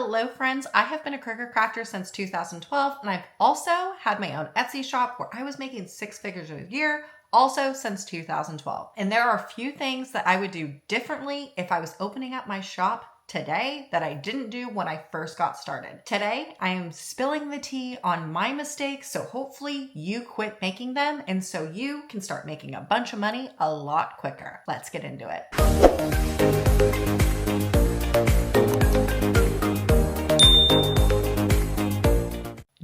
Hello friends, I have been a cricket crafter since 2012 and I've also had my own Etsy shop where I was making six figures a year, also since 2012. And there are a few things that I would do differently if I was opening up my shop today that I didn't do when I first got started. Today, I am spilling the tea on my mistakes, so hopefully you quit making them and so you can start making a bunch of money a lot quicker. Let's get into it.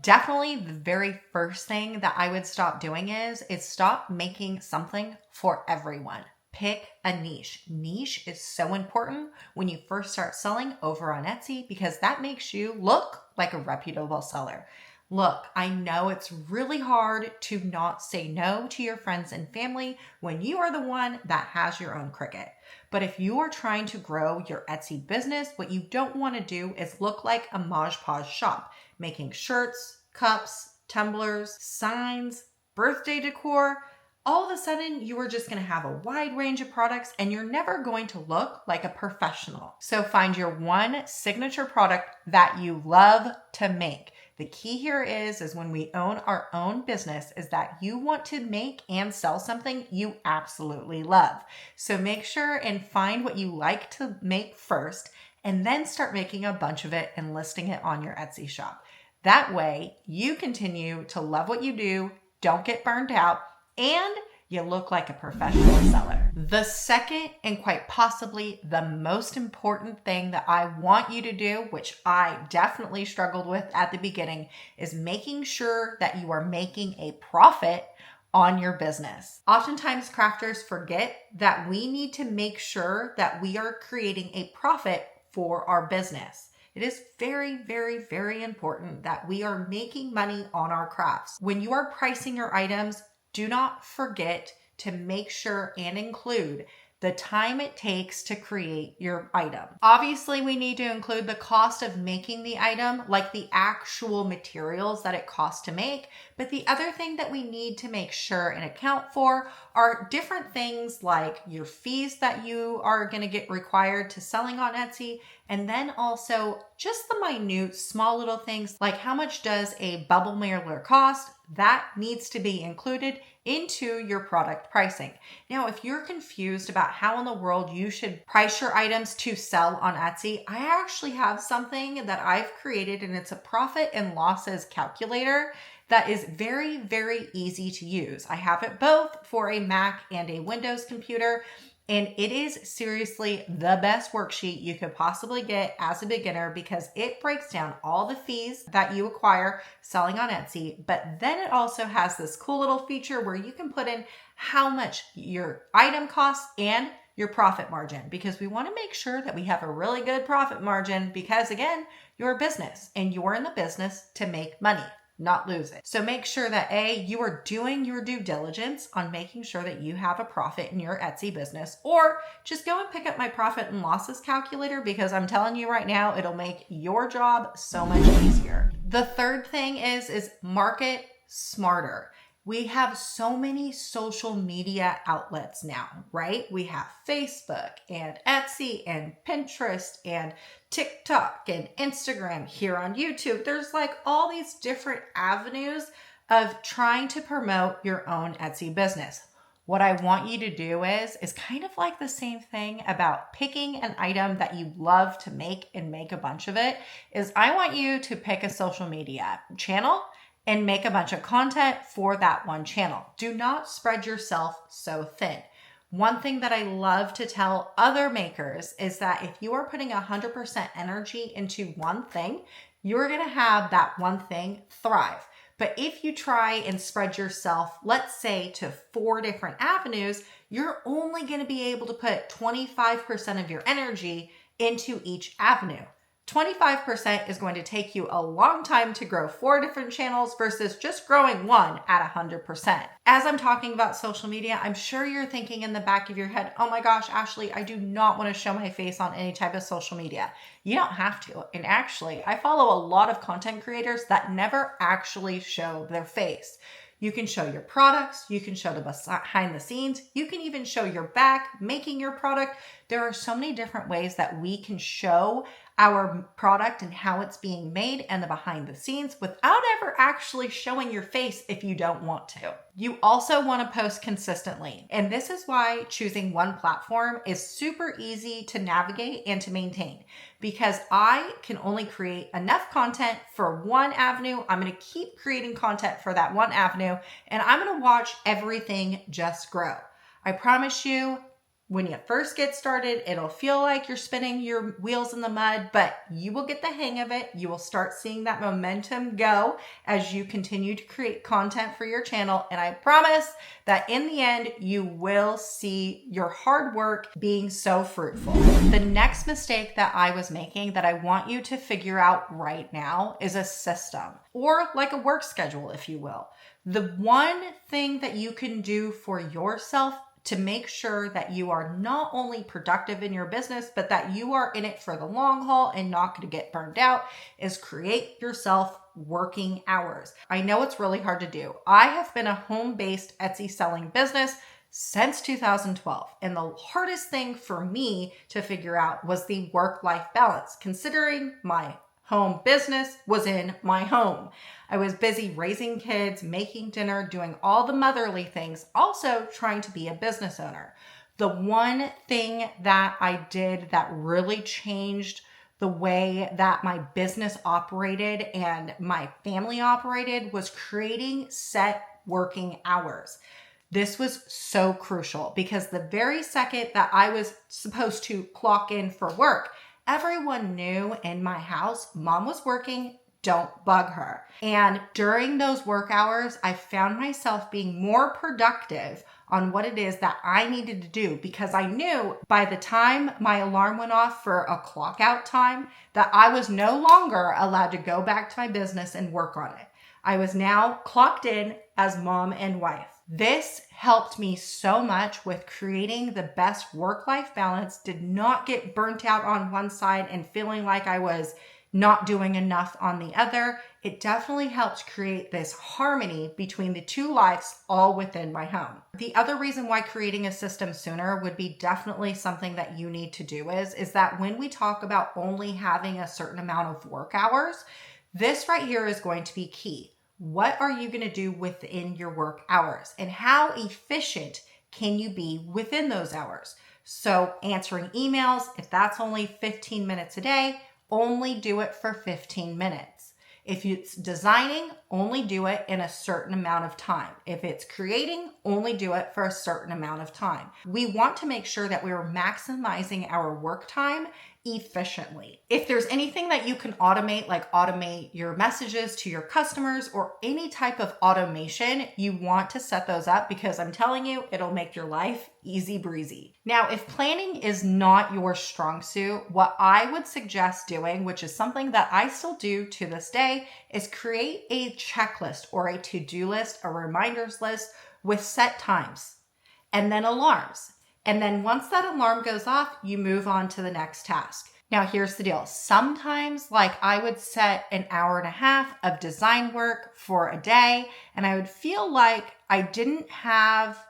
Definitely the very first thing that I would stop doing is stop making something for everyone. Pick a niche. Niche is so important when you first start selling over on Etsy because that makes you look like a reputable seller. Look, I know it's really hard to not say no to your friends and family when you are the one that has your own Cricut. But if you are trying to grow your Etsy business, what you don't want to do is look like a Mod Podge shop, making shirts, cups, tumblers, signs, birthday decor. All of a sudden, you are just going to have a wide range of products and you're never going to look like a professional. So find your one signature product that you love to make. The key here is when we own our own business is that you want to make and sell something you absolutely love. So make sure and find what you like to make first and then start making a bunch of it and listing it on your Etsy shop. That way you continue to love what you do, don't get burned out, and you look like a professional seller. The second and quite possibly the most important thing that I want you to do, which I definitely struggled with at the beginning, is making sure that you are making a profit on your business. Oftentimes crafters forget that we need to make sure that we are creating a profit for our business. It is very, very, very important that we are making money on our crafts. When you are pricing your items, do not forget to make sure and include the time it takes to create your item. Obviously, we need to include the cost of making the item, like the actual materials that it costs to make. But the other thing that we need to make sure and account for are different things like your fees that you are going to get required to selling on Etsy. And then also just the minute, small little things like how much does a bubble mailer cost? That needs to be included into your product pricing. Now, if you're confused about how in the world you should price your items to sell on Etsy, I actually have something that I've created and it's a profit and losses calculator that is very, very easy to use. I have it both for a Mac and a Windows computer. And it is seriously the best worksheet you could possibly get as a beginner because it breaks down all the fees that you acquire selling on Etsy. But then it also has this cool little feature where you can put in how much your item costs and your profit margin because we want to make sure that we have a really good profit margin because again, you're a business and you're in the business to make money, not lose it. So make sure that you are doing your due diligence on making sure that you have a profit in your Etsy business, or just go and pick up my profit and losses calculator because I'm telling you right now, it'll make your job so much easier. The third thing is market smarter. We have so many social media outlets now, right? We have Facebook and Etsy and Pinterest and TikTok and Instagram here on YouTube. There's like all these different avenues of trying to promote your own Etsy business. What I want you to do is kind of like the same thing about picking an item that you love to make and make a bunch of it, is I want you to pick a social media channel and make a bunch of content for that one channel. Do not spread yourself so thin. One thing that I love to tell other makers is that if you are putting 100% energy into one thing, you're gonna have that one thing thrive. But if you try and spread yourself, let's say to 4 different avenues, you're only gonna be able to put 25% of your energy into each avenue. 25% is going to take you a long time to grow 4 different channels versus just growing one at 100%. As I'm talking about social media, I'm sure you're thinking in the back of your head, oh my gosh, Ashley, I do not want to show my face on any type of social media. You don't have to. And actually, I follow a lot of content creators that never actually show their face. You can show your products, you can show the behind the scenes, you can even show your back making your product. There are so many different ways that we can show our product and how it's being made and the behind the scenes without ever actually showing your face if you don't want to. You also want to post consistently. And this is why choosing one platform is super easy to navigate and to maintain, because I can only create enough content for one avenue. I'm going to keep creating content for that one avenue, and I'm going to watch everything just grow. I promise you, when you first get started, it'll feel like you're spinning your wheels in the mud, but you will get the hang of it. You will start seeing that momentum go as you continue to create content for your channel. And I promise that in the end, you will see your hard work being so fruitful. The next mistake that I was making that I want you to figure out right now is a system, or like a work schedule, if you will. The one thing that you can do for yourself to make sure that you are not only productive in your business, but that you are in it for the long haul and not going to get burned out, is create yourself working hours. I know it's really hard to do. I have been a home-based Etsy selling business since 2012. And the hardest thing for me to figure out was the work-life balance, considering my home business was in my home. I was busy raising kids, making dinner, doing all the motherly things, also trying to be a business owner. The one thing that I did that really changed the way that my business operated and my family operated was creating set working hours. This was so crucial because the very second that I was supposed to clock in for work, everyone knew in my house, mom was working, don't bug her. And during those work hours, I found myself being more productive on what it is that I needed to do, because I knew by the time my alarm went off for a clock out time that I was no longer allowed to go back to my business and work on it. I was now clocked in as mom and wife. This helped me so much with creating the best work-life balance, did not get burnt out on one side and feeling like I was not doing enough on the other. It definitely helped create this harmony between the two lives all within my home. The other reason why creating a system sooner would be definitely something that you need to do is that when we talk about only having a certain amount of work hours, this right here is going to be key. What are you going to do within your work hours, and how efficient can you be within those hours? So answering emails, if that's only 15 minutes a day, only do it for 15 minutes. If it's designing, only do it in a certain amount of time. If it's creating, only do it for a certain amount of time. We want to make sure that we're maximizing our work time efficiently. If there's anything that you can automate, like automate your messages to your customers or any type of automation, you want to set those up, because I'm telling you, it'll make your life easy breezy. Now, if planning is not your strong suit, what I would suggest doing, which is something that I still do to this day, is create a checklist or a to-do list, a reminders list with set times and then alarms. And then once that alarm goes off, you move on to the next task. Now, here's the deal. Sometimes, like, I would set an hour and a half of design work for a day, and I would feel like I didn't have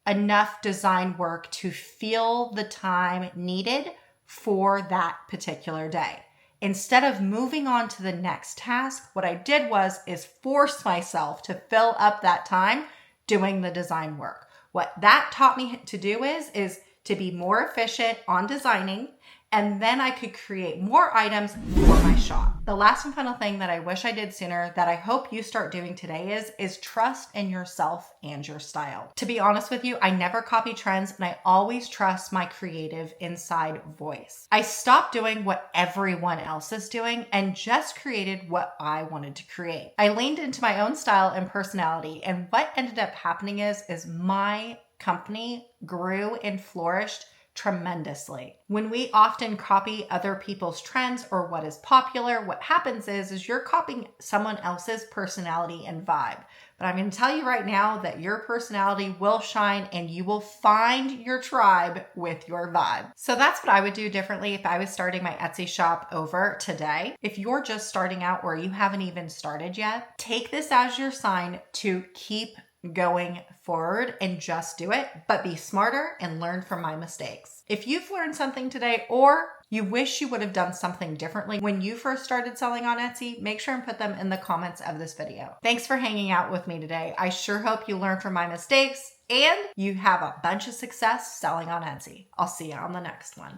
enough design work to fill the time needed for that particular day. Instead of moving on to the next task, what I did is force myself to fill up that time doing the design work. What that taught me to do is to be more efficient on designing, and then I could create more items for my shop. The last and final thing that I wish I did sooner that I hope you start doing today is trust in yourself and your style. To be honest with you, I never copy trends, and I always trust my creative inside voice. I stopped doing what everyone else is doing and just created what I wanted to create. I leaned into my own style and personality, and what ended up happening is my company grew and flourished tremendously. When we often copy other people's trends or what is popular, what happens is you're copying someone else's personality and vibe. But I'm going to tell you right now that your personality will shine and you will find your tribe with your vibe. So that's what I would do differently if I was starting my Etsy shop over today. If you're just starting out or you haven't even started yet, take this as your sign to keep going forward and just do it, but be smarter and learn from my mistakes. If you've learned something today or you wish you would have done something differently when you first started selling on Etsy, make sure and put them in the comments of this video. Thanks for hanging out with me today. I sure hope you learn from my mistakes and you have a bunch of success selling on Etsy. I'll see you on the next one.